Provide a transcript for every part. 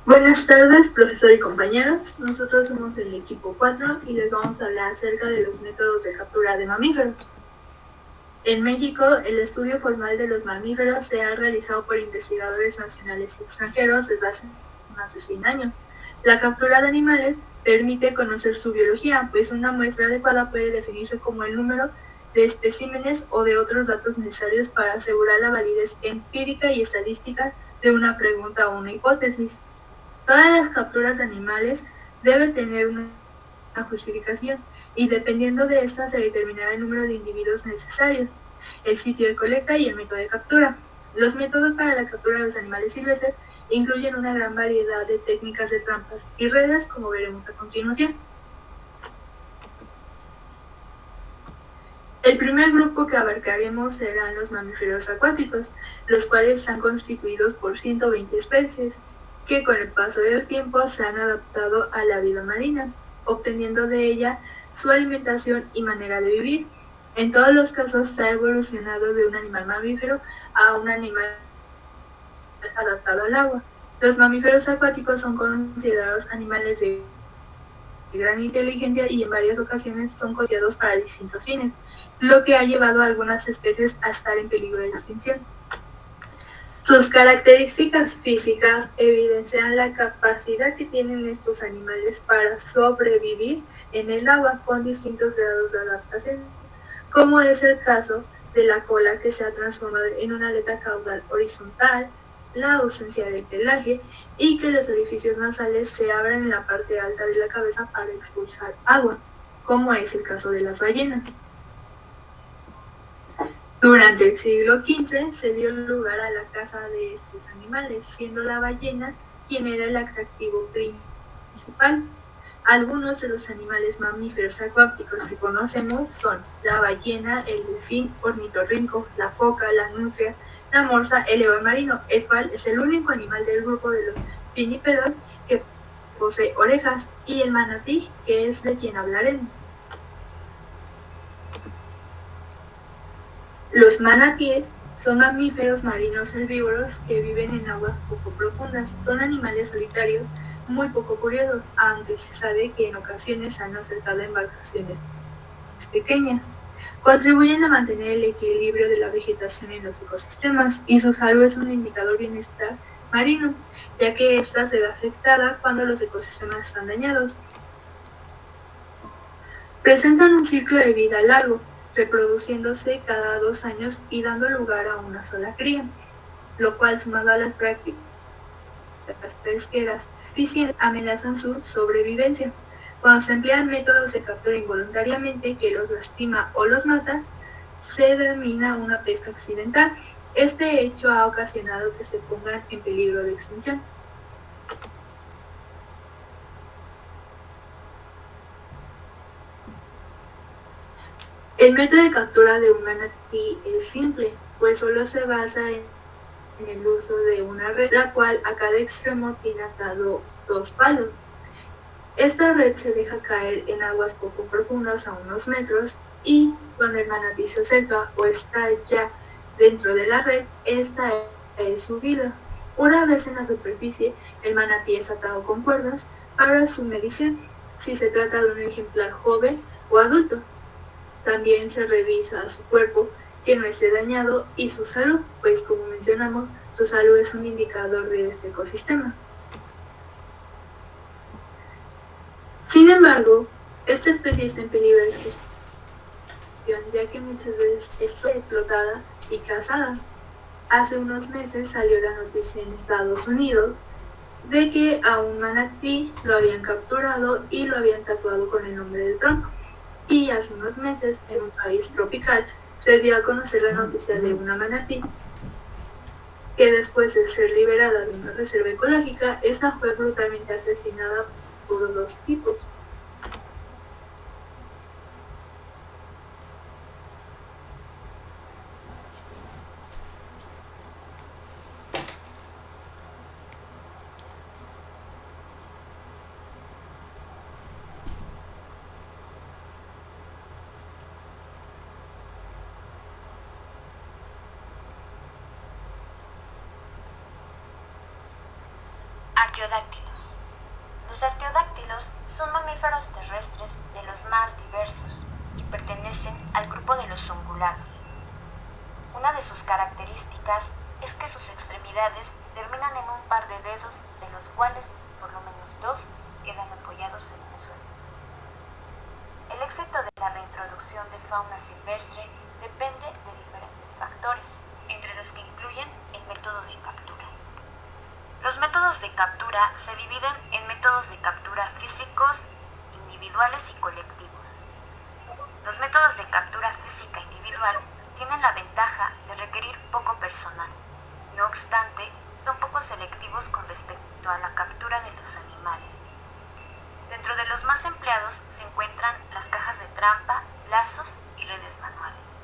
Buenas tardes, profesor y compañeros. Nosotros somos el equipo 4 y les vamos a hablar acerca de los métodos de captura de mamíferos. En México, el estudio formal de los mamíferos se ha realizado por investigadores nacionales y extranjeros desde hace más de 100 años. La captura de animales permite conocer su biología, pues una muestra adecuada puede definirse como el número de especímenes o de otros datos necesarios para asegurar la validez empírica y estadística de una pregunta o una hipótesis. Todas las capturas de animales deben tener una justificación y dependiendo de esta se determinará el número de individuos necesarios, el sitio de colecta y el método de captura. Los métodos para la captura de los animales silvestres incluyen una gran variedad de técnicas de trampas y redes, como veremos a continuación. El primer grupo que abarcaremos serán los mamíferos acuáticos, los cuales están constituidos por 120 especies, que con el paso del tiempo se han adaptado a la vida marina, obteniendo de ella su alimentación y manera de vivir. En todos los casos se ha evolucionado de un animal mamífero a un animal adaptado al agua. Los mamíferos acuáticos son considerados animales de gran inteligencia y en varias ocasiones son considerados para distintos fines, lo que ha llevado a algunas especies a estar en peligro de extinción. Sus características físicas evidencian la capacidad que tienen estos animales para sobrevivir en el agua con distintos grados de adaptación, como es el caso de la cola que se ha transformado en una aleta caudal horizontal, la ausencia de pelaje y que los orificios nasales se abren en la parte alta de la cabeza para expulsar agua, como es el caso de las ballenas. Durante el siglo XV se dio lugar a la caza de estos animales, siendo la ballena quien era el atractivo principal. Algunos de los animales mamíferos acuáticos que conocemos son la ballena, el delfín, ornitorrinco, la foca, la nutria, la morsa, el león marino, el cual es el único animal del grupo de los pinnipedos que posee orejas, y el manatí, que es de quien hablaremos. Los manatíes son mamíferos marinos herbívoros que viven en aguas poco profundas. Son animales solitarios muy poco curiosos, aunque se sabe que en ocasiones se han acercado a embarcaciones pequeñas. Contribuyen a mantener el equilibrio de la vegetación en los ecosistemas y su salud es un indicador de bienestar marino, ya que ésta se ve afectada cuando los ecosistemas están dañados. Presentan un ciclo de vida largo, reproduciéndose cada 2 años y dando lugar a una sola cría, lo cual, sumado a las prácticas pesqueras eficientes, amenazan su sobrevivencia. Cuando se emplean métodos de captura involuntariamente que los lastima o los mata, se denomina una pesca accidental. Este hecho ha ocasionado que se pongan en peligro de extinción. El método de captura de un manatí es simple, pues solo se basa en el uso de una red, la cual a cada extremo tiene atado 2 palos. Esta red se deja caer en aguas poco profundas a unos metros y cuando el manatí se acerca o está ya dentro de la red, esta es subida. Una vez en la superficie, el manatí es atado con cuerdas para su medición, si se trata de un ejemplar joven o adulto. También se revisa su cuerpo que no esté dañado y su salud, pues como mencionamos, su salud es un indicador de este ecosistema. Sin embargo, esta especie está en peligro de extinción, ya que muchas veces es explotada y cazada. Hace unos meses salió la noticia en Estados Unidos de que a un manatí lo habían capturado y lo habían tatuado con el nombre de Trump. Y hace unos meses, en un país tropical, se dio a conocer la noticia de una manatí que después de ser liberada de una reserva ecológica, esta fue brutalmente asesinada por 2 tipos. Artiodáctilos. Los artiodáctilos son mamíferos terrestres de los más diversos y pertenecen al grupo de los ungulados. Una de sus características es que sus extremidades terminan en un par de dedos, de los cuales por lo menos dos quedan apoyados en el suelo. El éxito de la reintroducción de fauna silvestre depende de diferentes factores, entre los que incluyen el método de captura. Los métodos de captura se dividen en métodos de captura físicos, individuales y colectivos. Los métodos de captura física individual tienen la ventaja de requerir poco personal. No obstante, son poco selectivos con respecto a la captura de los animales. Dentro de los más empleados se encuentran las cajas de trampa, lazos y redes manuales.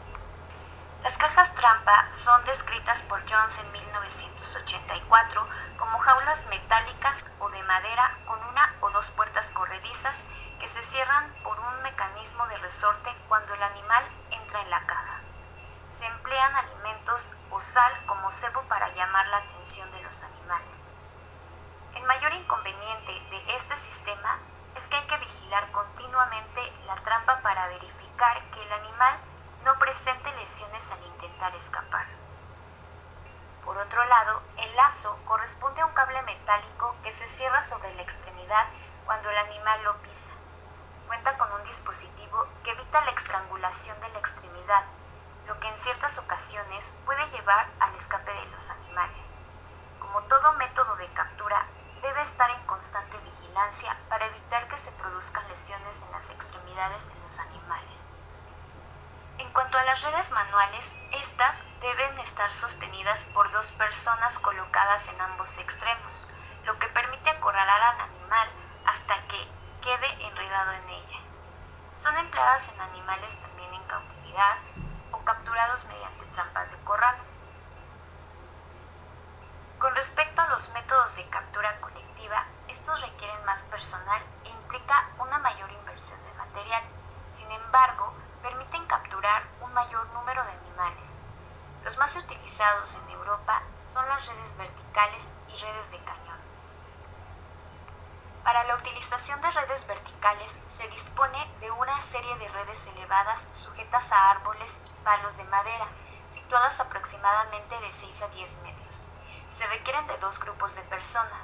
Las cajas trampa son descritas por Jones en 1984 como jaulas metálicas o de madera con una o dos puertas corredizas que se cierran por un mecanismo de resorte cuando el animal entra en la caja. Se emplean alimentos o sal como cebo para llamar la atención de los animales. El mayor inconveniente de este sistema es que hay que vigilar continuamente la trampa para verificar que el animal no presente lesiones al intentar escapar. Por otro lado, el lazo corresponde a un cable metálico que se cierra sobre la extremidad cuando el animal lo pisa. Cuenta con un dispositivo que evita la estrangulación de la extremidad, lo que en ciertas ocasiones puede llevar al escape de los animales. Como todo método de captura, debe estar en constante vigilancia para evitar que se produzcan lesiones en las extremidades de los animales. En cuanto a las redes manuales, estas deben estar sostenidas por dos personas colocadas en ambos extremos, lo que permite acorralar al animal hasta que quede enredado en ella. Son empleadas en animales también en cautividad o capturados mediante trampas de corral. Con respecto a los métodos de captura colectiva, estos requieren más personal e implica una mayor inversión de material. Sin embargo, permiten capturar un mayor número de animales. Los más utilizados en Europa son las redes verticales y redes de cañón. Para la utilización de redes verticales se dispone de una serie de redes elevadas sujetas a árboles y palos de madera, situadas aproximadamente de 6 a 10 metros. Se requieren de dos grupos de personas,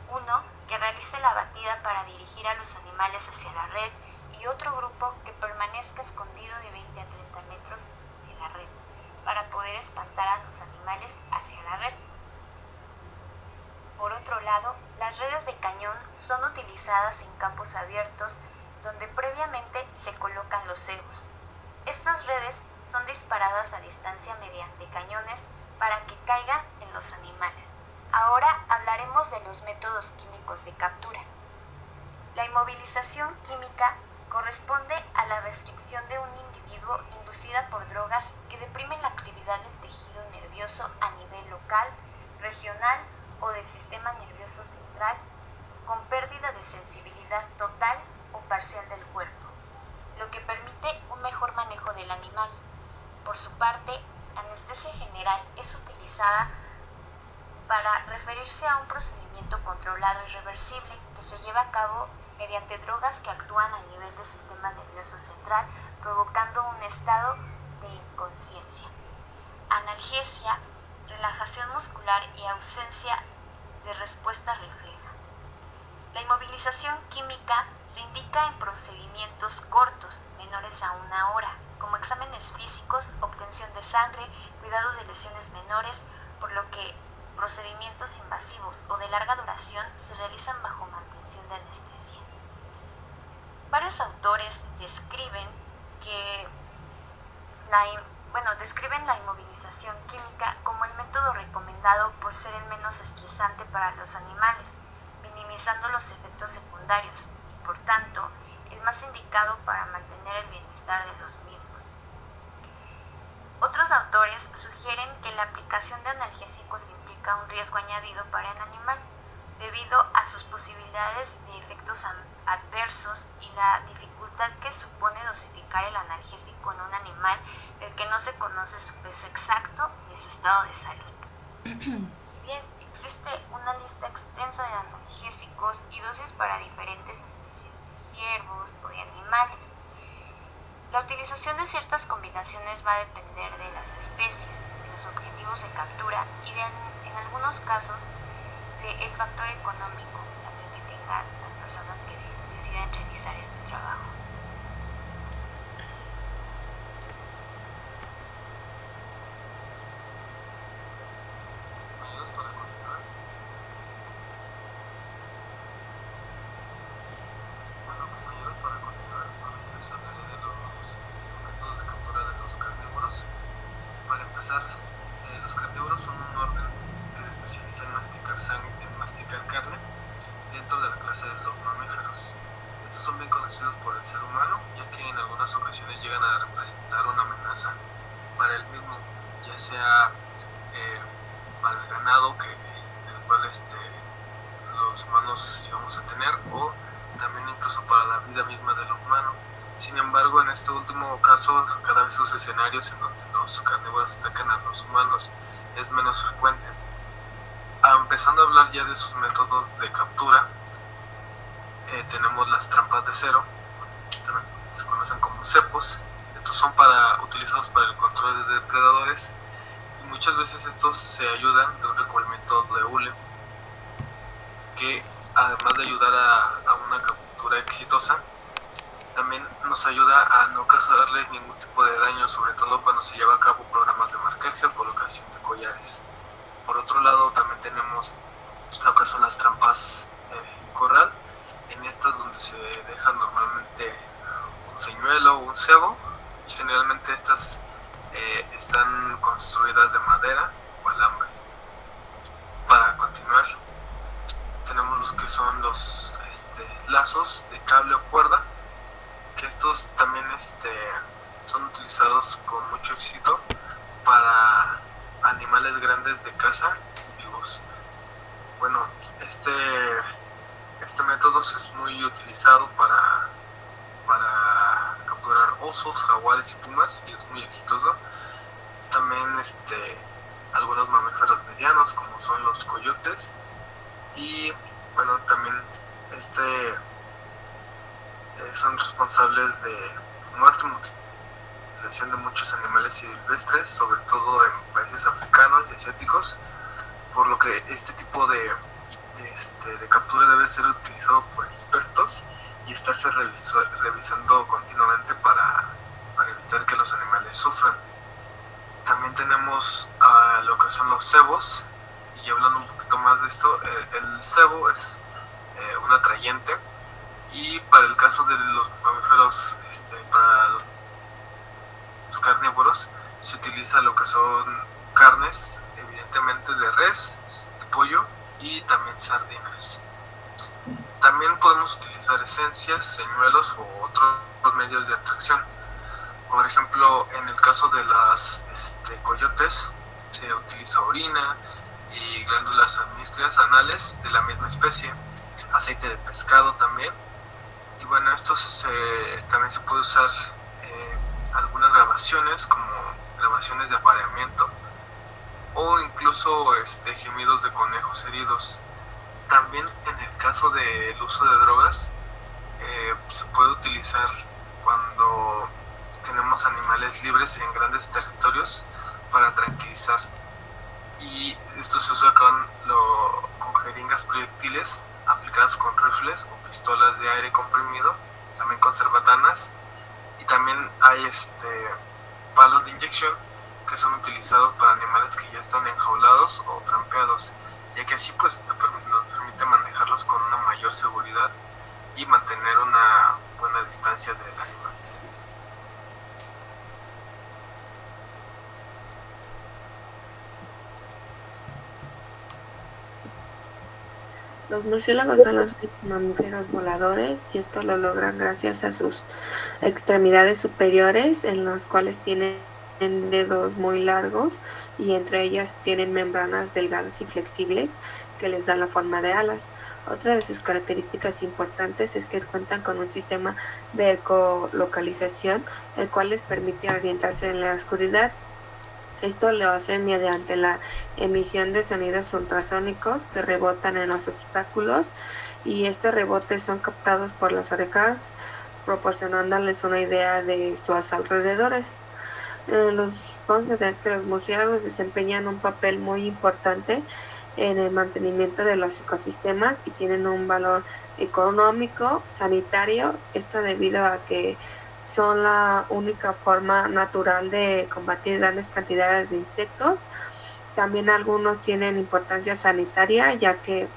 uno que realice la batida para dirigir a los animales hacia la red y otro grupo que permanezca escondido de 20 a 30 metros de la red para poder espantar a los animales hacia la red. Por otro lado, las redes de cañón son utilizadas en campos abiertos donde previamente se colocan los cebos. Estas redes son disparadas a distancia mediante cañones para que caigan en los animales. Ahora hablaremos de los métodos químicos de captura. La inmovilización química corresponde a la restricción de un individuo inducida por drogas que deprimen la actividad del tejido nervioso a nivel local, regional o del sistema nervioso central, con pérdida de sensibilidad total o parcial del cuerpo, lo que permite un mejor manejo del animal. Por su parte, la anestesia general es utilizada para referirse a un procedimiento controlado y reversible que se lleva a cabo mediante drogas que actúan a nivel del sistema nervioso central, provocando un estado de inconsciencia. Analgesia, relajación muscular y ausencia de respuesta refleja. La inmovilización química se indica en procedimientos cortos, menores a 1 hora, como exámenes físicos, obtención de sangre, cuidado de lesiones menores, por lo que procedimientos invasivos o de larga duración se realizan bajo mantención de anestesia. Varios autores describen la inmovilización química como el método recomendado por ser el menos estresante para los animales, minimizando los efectos secundarios y, por tanto, el más indicado para mantener el bienestar de los mismos. Otros autores sugieren que la aplicación de analgésicos implica un riesgo añadido para el animal, debido a sus posibilidades de efectos adversos y la dificultad que supone dosificar el analgésico en un animal del que no se conoce su peso exacto ni su estado de salud. Bien, existe una lista extensa de analgésicos y dosis para diferentes especies de ciervos o de animales. La utilización de ciertas combinaciones va a depender de las especies, de los objetivos de captura y en algunos casos del factor económico también que tengan las personas que deciden realizar este trabajo. Los carnívoros son un orden que se especializa en masticar carne dentro de la clase de los mamíferos. Estos son bien conocidos por el ser humano, ya que en algunas ocasiones llegan a representar una amenaza para el mismo, ya sea para el ganado del cual los humanos llegamos a tener, o también incluso para la vida misma del humano. Sin embargo, en este último caso, cada vez los escenarios en donde los carnívoros atacan a los humanos es menos frecuente. Empezando a hablar ya de sus métodos de captura, tenemos las trampas de cero, también se conocen como cepos. Estos son utilizados para el control de depredadores y muchas veces estos se ayudan de un recubrimiento de hule que, además de ayudar a una captura exitosa, también nos ayuda a no causarles ningún tipo de daño, sobre todo cuando se lleva a cabo programas de marcaje o colocación de collares. Por otro lado, también tenemos lo que son las trampas corral. En estas donde se deja normalmente un señuelo o un cebo, y generalmente estas están construidas de madera o alambre. Para continuar, tenemos los que son los lazos de cable o cuerda, que estos también son utilizados con mucho éxito para animales grandes de caza vivos. Bueno, este método es muy utilizado para capturar osos, jaguares y pumas, y es muy exitoso. También algunos mamíferos medianos como son los coyotes, y bueno, también son responsables de muerte y mutilación de muchos animales silvestres, sobre todo en países africanos y asiáticos, por lo que este tipo de captura debe ser utilizado por expertos y estarse revisando continuamente para evitar que los animales sufran. También tenemos lo que son los cebos, y hablando un poquito más de esto, el cebo es un atrayente, y para el caso de los mamíferos, para los carnívoros, se utiliza lo que son carnes, evidentemente de res, de pollo y también sardinas. También podemos utilizar esencias, señuelos u otros medios de atracción. Por ejemplo, en el caso de las coyotes, se utiliza orina y glándulas administrativas anales de la misma especie, aceite de pescado también. Y bueno, estos también se puede usar algunas grabaciones, como grabaciones de apareamiento, o incluso gemidos de conejos heridos. También en el caso del uso de drogas, se puede utilizar cuando tenemos animales libres en grandes territorios para tranquilizar, y esto se usa con jeringas proyectiles aplicadas con rifles o pistolas de aire comprimido, también con cerbatanas, y también hay palos de inyección que son utilizados para animales que ya están enjaulados o trampeados, ya que así pues nos permite manejarlos con una mayor seguridad y mantener una buena distancia del animal. Los murciélagos son los mamíferos voladores, y esto lo logran gracias a sus extremidades superiores, en las cuales tienen dedos muy largos, y entre ellas tienen membranas delgadas y flexibles que les dan la forma de alas. Otra de sus características importantes es que cuentan con un sistema de ecolocalización, el cual les permite orientarse en la oscuridad. Esto lo hacen mediante la emisión de sonidos ultrasónicos que rebotan en los obstáculos y este rebote son captados por las orejas, proporcionándoles una idea de sus alrededores. Vamos a tener que los murciélagos desempeñan un papel muy importante en el mantenimiento de los ecosistemas y tienen un valor económico, sanitario, esto debido a que son la única forma natural de combatir grandes cantidades de insectos. También algunos tienen importancia sanitaria, ya que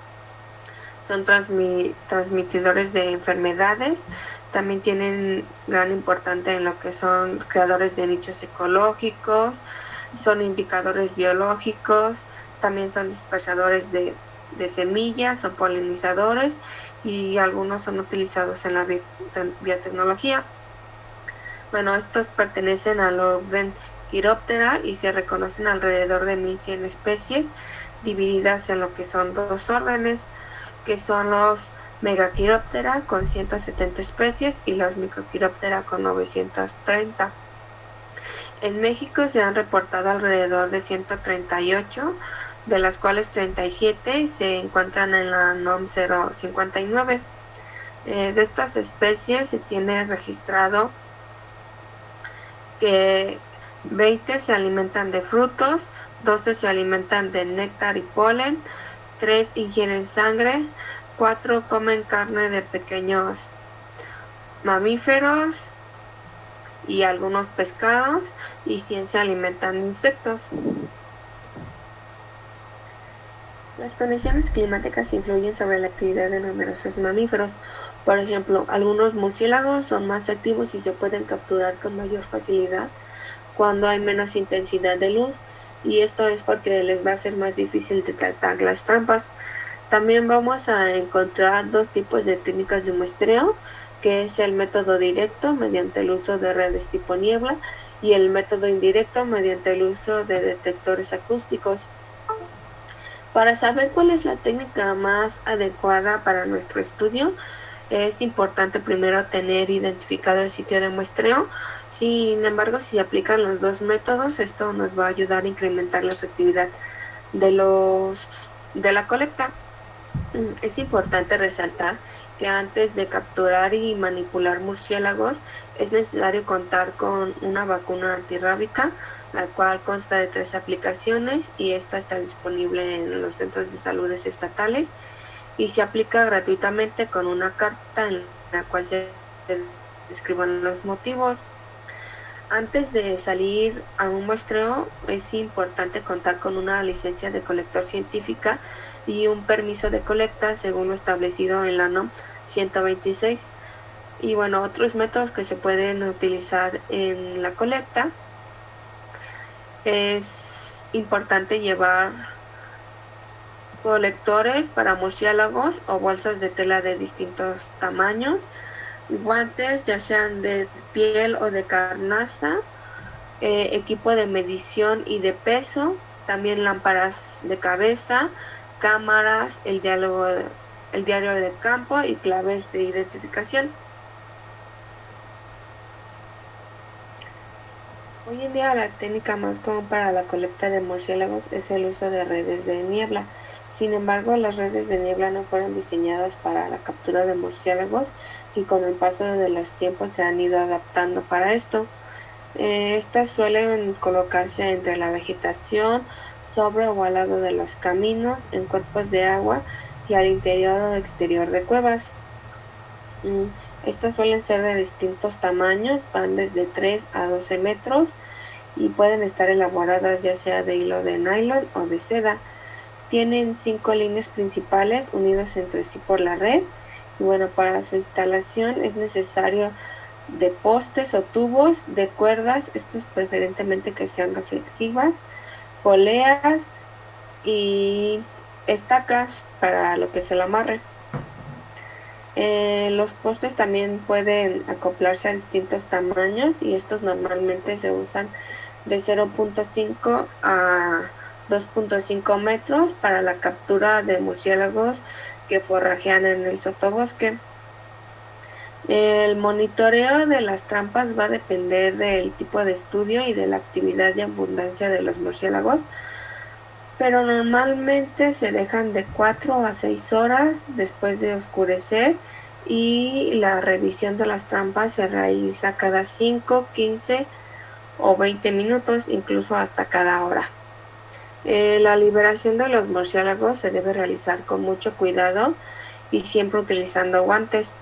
son transmitidores de enfermedades. También tienen gran importancia en lo que son creadores de nichos ecológicos, son indicadores biológicos, también son dispersadores de semillas, son polinizadores y algunos son utilizados en la biotecnología. Bueno, estos pertenecen al orden Chiroptera y se reconocen alrededor de 1100 especies divididas en lo que son dos órdenes, que son los Megachiroptera con 170 especies y los Microchiroptera con 930. En México se han reportado alrededor de 138, de las cuales 37 se encuentran en la NOM 059. De estas especies se tiene registrado que 20 se alimentan de frutos, 12 se alimentan de néctar y polen, 3 ingieren sangre, 4 comen carne de pequeños mamíferos y algunos pescados y 100 se alimentan de insectos. Las condiciones climáticas influyen sobre la actividad de numerosos mamíferos. Por ejemplo, algunos murciélagos son más activos y se pueden capturar con mayor facilidad cuando hay menos intensidad de luz, y esto es porque les va a ser más difícil detectar las trampas. También vamos a encontrar dos tipos de técnicas de muestreo, que es el método directo mediante el uso de redes tipo niebla y el método indirecto mediante el uso de detectores acústicos. Para saber cuál es la técnica más adecuada para nuestro estudio, es importante primero tener identificado el sitio de muestreo. Sin embargo, si se aplican los dos métodos, esto nos va a ayudar a incrementar la efectividad de la colecta. Es importante resaltar que antes de capturar y manipular murciélagos es necesario contar con una vacuna antirrábica, la cual consta de 3 aplicaciones y esta está disponible en los centros de salud estatales y se aplica gratuitamente con una carta en la cual se describan los motivos. Antes de salir a un muestreo es importante contar con una licencia de colector científica y un permiso de colecta según lo establecido en la NOM 126. Y bueno, otros métodos que se pueden utilizar en la colecta, es importante llevar colectores para murciélagos o bolsas de tela de distintos tamaños, guantes ya sean de piel o de carnaza, equipo de medición y de peso, también lámparas de cabeza, cámaras, el diario de campo y claves de identificación. Hoy en día la técnica más común para la colecta de murciélagos es el uso de redes de niebla. Sin embargo, las redes de niebla no fueron diseñadas para la captura de murciélagos y con el paso de los tiempos se han ido adaptando para esto. Estas suelen colocarse entre la vegetación, sobre o al lado de los caminos, en cuerpos de agua y al interior o exterior de cuevas. Estas suelen ser de distintos tamaños, van desde 3 a 12 metros y pueden estar elaboradas ya sea de hilo de nylon o de seda. Tienen 5 líneas principales unidos entre sí por la red y bueno, para su instalación es necesario de postes o tubos, de cuerdas, estos preferentemente que sean reflexivas, poleas y estacas para lo que es el amarre. Los postes también pueden acoplarse a distintos tamaños y estos normalmente se usan de 0.5 a 2.5 metros para la captura de murciélagos que forrajean en el sotobosque. El monitoreo de las trampas va a depender del tipo de estudio y de la actividad y abundancia de los murciélagos, pero normalmente se dejan de 4 a 6 horas después de oscurecer y la revisión de las trampas se realiza cada 5, 15 o 20 minutos, incluso hasta cada hora. La liberación de los murciélagos se debe realizar con mucho cuidado y siempre utilizando guantes.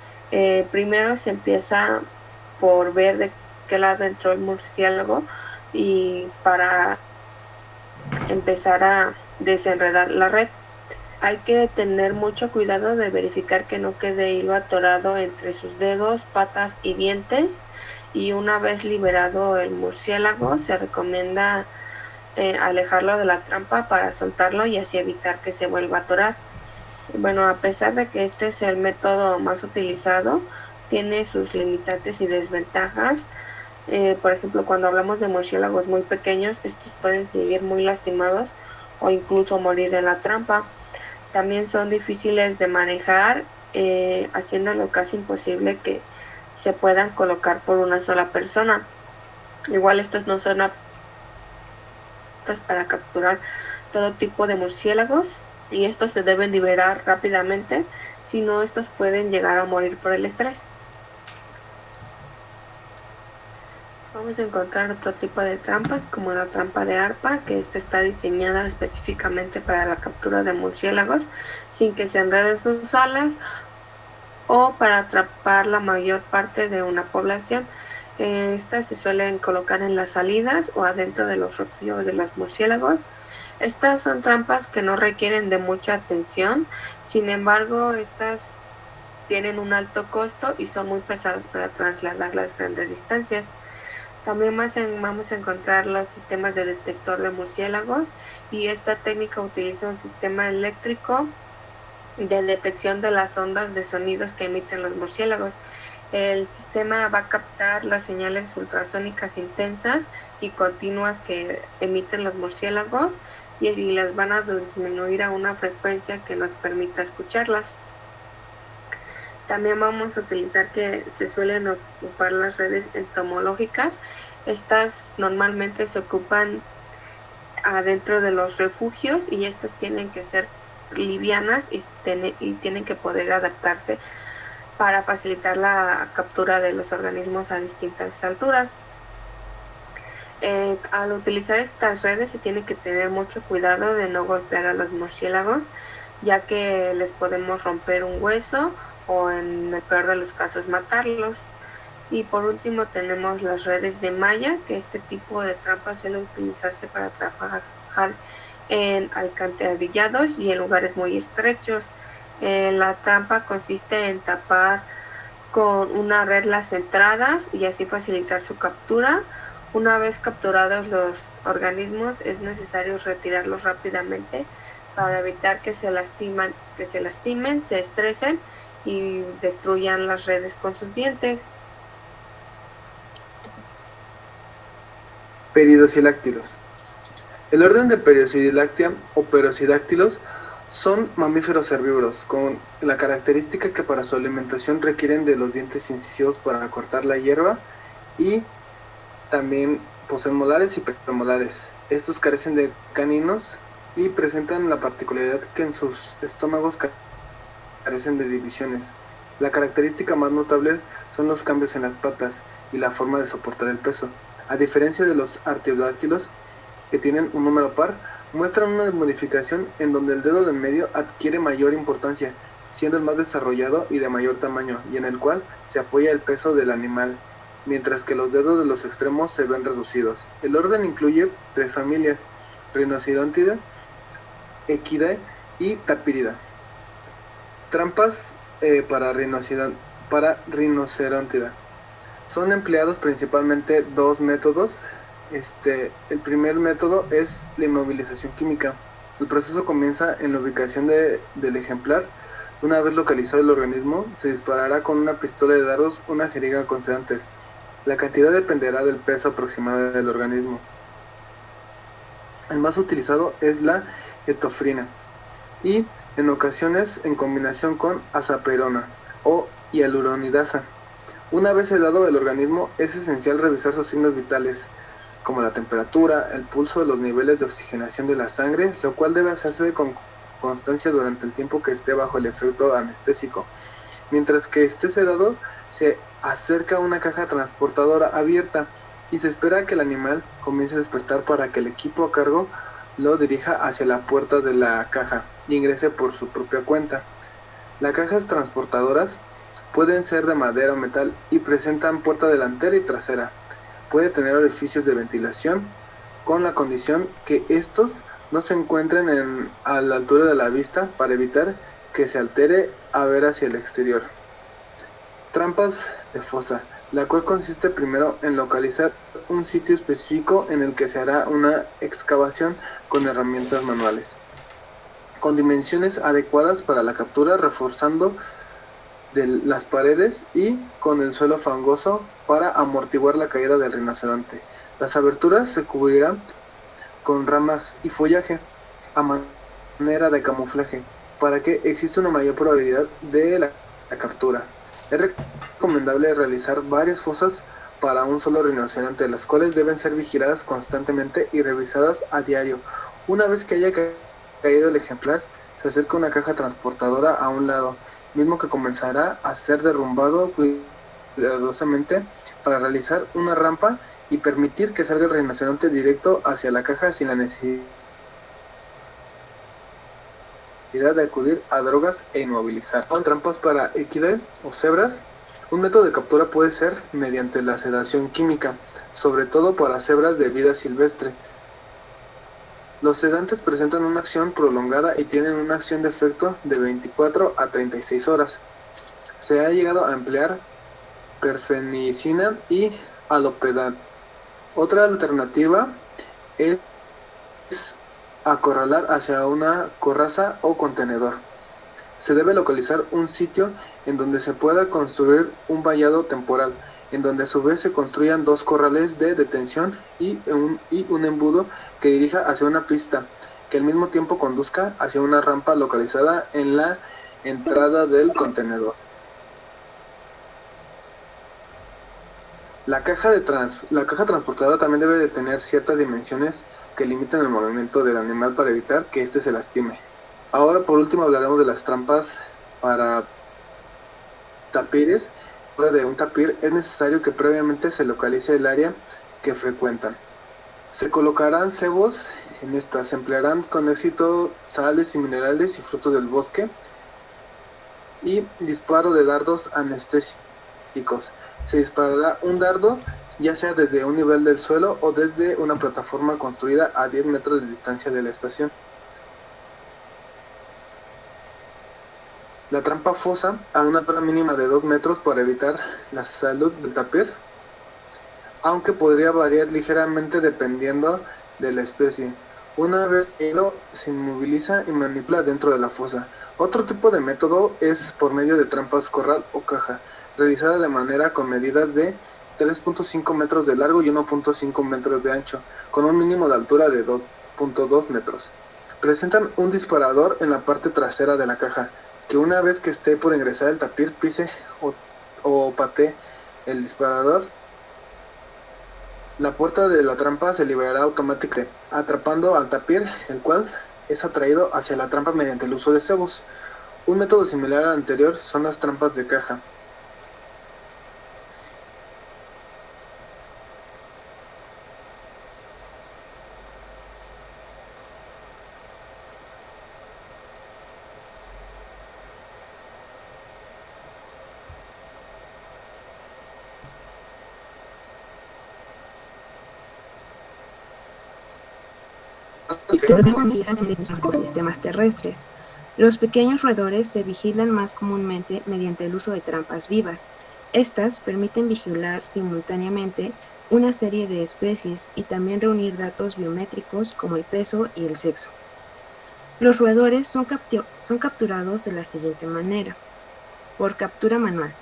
Primero se empieza por ver de qué lado entró el murciélago y para empezar a desenredar la red. Hay que tener mucho cuidado de verificar que no quede hilo atorado entre sus dedos, patas y dientes. Y una vez liberado el murciélago, se recomienda alejarlo de la trampa para soltarlo y así evitar que se vuelva a atorar. Bueno, a pesar de que este es el método más utilizado, tiene sus limitantes y desventajas. Por ejemplo, cuando hablamos de murciélagos muy pequeños, estos pueden seguir muy lastimados o incluso morir en la trampa. También son difíciles de manejar, haciéndolo casi imposible que se puedan colocar por una sola persona. Igual estos no son aptos para capturar todo tipo de murciélagos y estos se deben liberar rápidamente, si no estos pueden llegar a morir por el estrés. Vamos a encontrar otro tipo de trampas como la trampa de arpa, que esta está diseñada específicamente para la captura de murciélagos sin que se enreden sus alas o para atrapar la mayor parte de una población. Estas se suelen colocar en las salidas o adentro de los refugios de los murciélagos. Estas son trampas que no requieren de mucha atención, sin embargo, estas tienen un alto costo y son muy pesadas para trasladar las grandes distancias. También vamos a encontrar los sistemas de detector de murciélagos y esta técnica utiliza un sistema eléctrico de detección de las ondas de sonidos que emiten los murciélagos. El sistema va a captar las señales ultrasónicas intensas y continuas que emiten los murciélagos y las van a disminuir a una frecuencia que nos permita escucharlas. También vamos a utilizar que se suelen ocupar las redes entomológicas. Estas normalmente se ocupan adentro de los refugios y estas tienen que ser livianas y tienen que poder adaptarse para facilitar la captura de los organismos a distintas alturas. Al utilizar estas redes se tiene que tener mucho cuidado de no golpear a los murciélagos, ya que les podemos romper un hueso o en el peor de los casos matarlos. Y por último tenemos las redes de malla, que este tipo de trampas suele utilizarse para trabajar en alcantarillados y en lugares muy estrechos. La trampa consiste en tapar con una red las entradas y así facilitar su captura. Una vez capturados los organismos es necesario retirarlos rápidamente para evitar que se lastimen, se estresen y destruyan las redes con sus dientes. Pericidáctilos. El orden de Pericidáctea o Pericidáctilos son mamíferos herbívoros, con la característica que para su alimentación requieren de los dientes incisivos para cortar la hierba y también poseen molares y premolares. Estos carecen de caninos y presentan la particularidad que en sus estómagos carecen de divisiones. La característica más notable son los cambios en las patas y la forma de soportar el peso. A diferencia de los artiodáctilos, que tienen un número par, muestran una modificación en donde el dedo del medio adquiere mayor importancia, siendo el más desarrollado y de mayor tamaño, y en el cual se apoya el peso del animal, mientras que los dedos de los extremos se ven reducidos. El orden incluye 3 familias: Rinocerontidae, Equidae y Tapirida. Trampas para Rinocerontidae. Son empleados principalmente 2 métodos. El primer método es la inmovilización química. El proceso comienza en la ubicación del ejemplar. Una vez localizado el organismo, se disparará con una pistola de dardos una jeringa con sedantes. La cantidad dependerá del peso aproximado del organismo. El más utilizado es la etofrina y en ocasiones en combinación con azaperona o hialuronidasa. Una vez sedado el organismo, es esencial revisar sus signos vitales, como la temperatura, el pulso, los niveles de oxigenación de la sangre, lo cual debe hacerse con constancia durante el tiempo que esté bajo el efecto anestésico. Mientras que esté sedado, se acerca a una caja transportadora abierta y se espera que el animal comience a despertar para que el equipo a cargo lo dirija hacia la puerta de la caja y ingrese por su propia cuenta. Las cajas transportadoras pueden ser de madera o metal y presentan puerta delantera y trasera. Puede tener orificios de ventilación, con la condición que estos no se encuentren a la altura de la vista para evitar que se altere a ver hacia el exterior. Trampas de fosa, la cual consiste primero en localizar un sitio específico en el que se hará una excavación con herramientas manuales, con dimensiones adecuadas para la captura, reforzando de las paredes y con el suelo fangoso para amortiguar la caída del rinoceronte. Las aberturas se cubrirán con ramas y follaje a manera de camuflaje para que exista una mayor probabilidad de la captura. Es recomendable realizar varias fosas para un solo rinoceronte, las cuales deben ser vigiladas constantemente y revisadas a diario. Una vez que haya caído el ejemplar, se acerca una caja transportadora a un lado, mismo que comenzará a ser derrumbado cuidadosamente para realizar una rampa y permitir que salga el rinoceronte directo hacia la caja sin la necesidad de acudir a drogas e inmovilizar. Con trampas para equidad o cebras, un método de captura puede ser mediante la sedación química, sobre todo para cebras de vida silvestre. Los sedantes presentan una acción prolongada y tienen una acción de efecto de 24 a 36 horas. Se ha llegado a emplear perfenicina y alopedal. Otra alternativa es acorralar hacia una coraza o contenedor. Se debe localizar un sitio en donde se pueda construir un vallado temporal, en donde a su vez se construyan dos corrales de detención y un embudo que dirija hacia una pista, que al mismo tiempo conduzca hacia una rampa localizada en la entrada del contenedor. La caja transportadora también debe de tener ciertas dimensiones que limiten el movimiento del animal para evitar que éste se lastime. Ahora por último hablaremos de las trampas para tapires. Fuera de un tapir es necesario que previamente se localice el área que frecuentan. Se colocarán cebos en estas, se emplearán con éxito sales y minerales y frutos del bosque y disparo de dardos anestésicos. Se disparará un dardo ya sea desde un nivel del suelo o desde una plataforma construida a 10 metros de distancia de la estación. La trampa fosa a una altura mínima de 2 metros para evitar la salud del tapir, aunque podría variar ligeramente dependiendo de la especie. Una vez ido, se inmoviliza y manipula dentro de la fosa. Otro tipo de método es por medio de trampas corral o caja, realizada de manera con medidas de 3.5 metros de largo y 1.5 metros de ancho, con un mínimo de altura de 2.2 metros. Presentan un disparador en la parte trasera de la caja, que una vez que esté por ingresar el tapir pise o patee el disparador, la puerta de la trampa se liberará automáticamente, atrapando al tapir, el cual es atraído hacia la trampa mediante el uso de cebos. Un método similar al anterior son las trampas de caja. En sus ecosistemas terrestres. Los pequeños roedores se vigilan más comúnmente mediante el uso de trampas vivas. Estas permiten vigilar simultáneamente una serie de especies y también reunir datos biométricos como el peso y el sexo. Los roedores son capturados de la siguiente manera: por captura manual.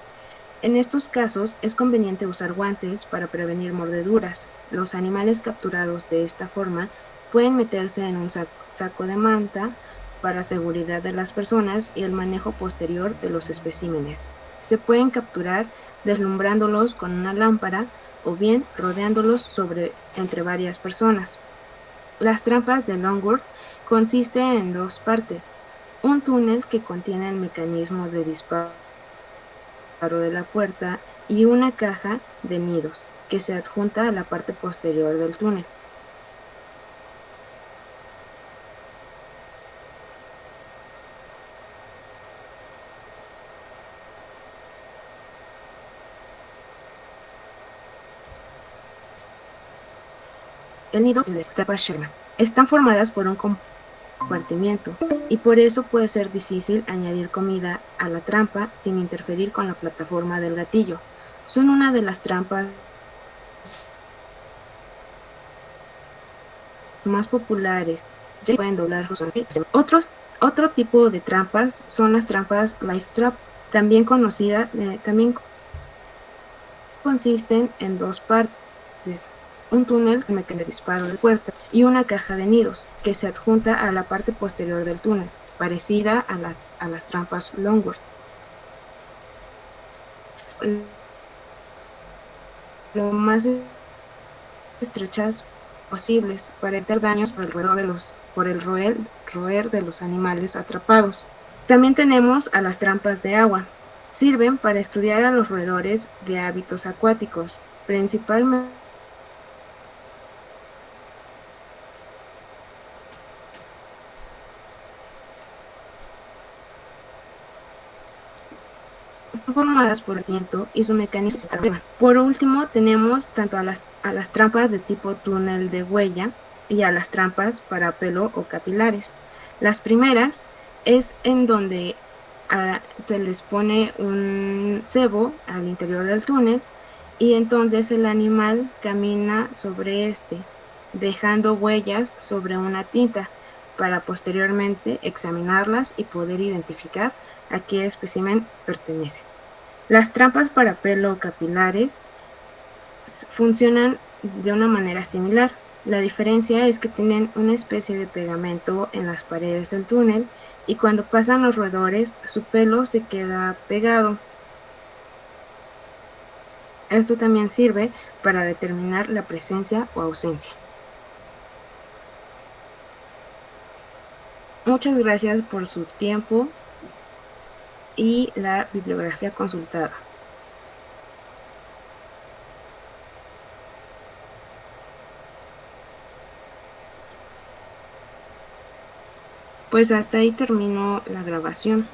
En estos casos es conveniente usar guantes para prevenir mordeduras. Los animales capturados de esta forma pueden meterse en un saco de manta para seguridad de las personas y el manejo posterior de los especímenes. Se pueden capturar deslumbrándolos con una lámpara o bien rodeándolos entre varias personas. Las trampas de Longwood consisten en dos partes: un túnel que contiene el mecanismo de disparo de la puerta y una caja de nidos que se adjunta a la parte posterior del túnel. El nido y las trampas Sherman están formadas por un compartimiento y por eso puede ser difícil añadir comida a la trampa sin interferir con la plataforma del gatillo. Son una de las trampas más populares, ya que pueden doblar otro tipo de trampas son las trampas Life Trap, también consisten en dos partes: un túnel con mecanismo de disparo de puerta y una caja de nidos que se adjunta a la parte posterior del túnel, parecida a las trampas Longwood. Lo más estrechas posibles para evitar daños por el roer de los animales atrapados. También tenemos a las trampas de agua. Sirven para estudiar a los roedores de hábitos acuáticos, principalmente formadas por el viento y su mecanismo de arriba. Por último, tenemos tanto a las trampas de tipo túnel de huella y a las trampas para pelo o capilares. Las primeras es en donde se les pone un cebo al interior del túnel y entonces el animal camina sobre dejando huellas sobre una tinta para posteriormente examinarlas y poder identificar a qué espécimen pertenece. Las trampas para pelo o capilares funcionan de una manera similar. La diferencia es que tienen una especie de pegamento en las paredes del túnel y cuando pasan los roedores su pelo se queda pegado. Esto también sirve para determinar la presencia o ausencia. Muchas gracias por su tiempo y la bibliografía consultada. Pues hasta ahí terminó la grabación.